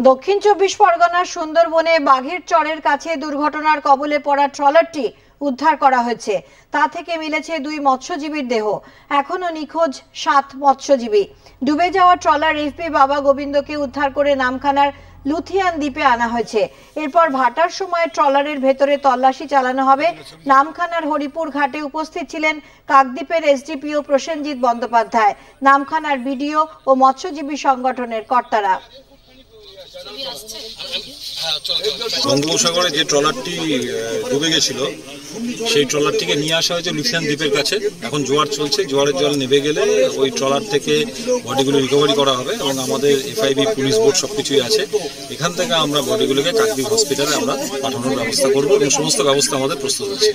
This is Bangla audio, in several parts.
দক্ষিণ চব্বিশ পরগনার সুন্দরবনে বাঘের চরের কাছে দুর্ঘটনার কবলে পড়া ট্রলারটি উদ্ধার করা হয়েছে। তা থেকে মিলেছে 2 মৎস্যজীবীর দেহ। এখনো নিখোঁজ 7 মৎস্যজীবী। ডুবে যাওয়া ট্রলার এফপি বাবা গোবিন্দকে উদ্ধার করে নামখানার লুথিয়ান দ্বীপে আনা হয়েছে। এরপর ভাটার সময় ট্রলারের ভেতরে তল্লাশি চালানো হবে। নামখানার হরিপুর ঘাটে উপস্থিত ছিলেন কাকদ্বীপের এসডিপিও প্রসেনজিৎ বন্দ্যোপাধ্যায়, নামখানার বিডিও ও মৎস্যজীবী সংগঠনের কর্তারা। বঙ্গোপসাগরে যে ট্রলারটি ডুবে গেছিল সেই ট্রলারটিকে নিয়ে আসা হয়েছে লুথিয়ান দ্বীপের কাছে। এখন জোয়ার চলছে, জোয়ারের জল নেমে গেলে ওই ট্রলার থেকে বডিগুলো রিকভারি করা হবে এবং আমাদের এফআইবি পুলিশ বোর্ড সবকিছুই আছে। এখান থেকে আমরা বডিগুলোকে কাকদ্বীপ হসপিটালে আমরা পাঠানোর ব্যবস্থা করব এবং সমস্ত ব্যবস্থা আমাদের প্রস্তুত আছে।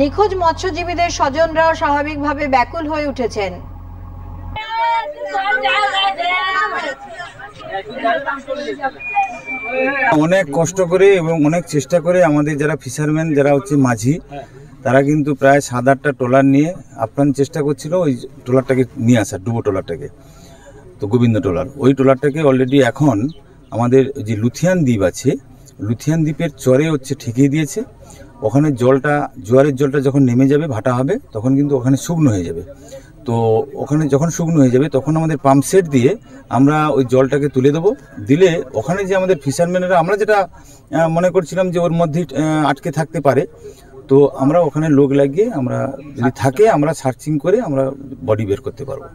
নিখোঁজ মৎস্যজীবীদের স্বজনরাও স্বাভাবিকভাবে ব্যাকুল হয়ে উঠেছেন। অনেক কষ্ট করে এবং অনেক চেষ্টা করে আমাদের যারা ফিশারম্যান যারা হচ্ছে মাঝি, তারা কিন্তু প্রায় 7-8টা ট্রলার নিয়ে আপ্রাণ চেষ্টা করছিল ওই ট্রলারটাকে নিয়ে আসার, ডুবো ট্রলারটাকে, তো গোবিন্দ ট্রলার। ওই ট্রলারটাকে অলরেডি এখন আমাদের যে লুথিয়ান দ্বীপ আছে, লুথিয়ান দ্বীপের চরে হচ্ছে ঠেকিয়ে দিয়েছে। ওখানে জলটা, জোয়ারের জলটা যখন নেমে যাবে, ভাটা হবে, তখন কিন্তু ওখানে শুকনো হয়ে যাবে। তো ওখানে যখন শুকনো হয়ে যাবে তখন আমাদের পাম্প সেট দিয়ে আমরা ওই জলটাকে তুলে দেবো। দিলে ওখানে যে আমাদের ফিশারম্যানেরা, আমরা যেটা মনে করছিলাম যে ওর মধ্যেই আটকে থাকতে পারে, তো আমরা ওখানে লোক লাগিয়ে আমরা যদি থাকে আমরা সার্চিং করে আমরা বডি বের করতে পারবো।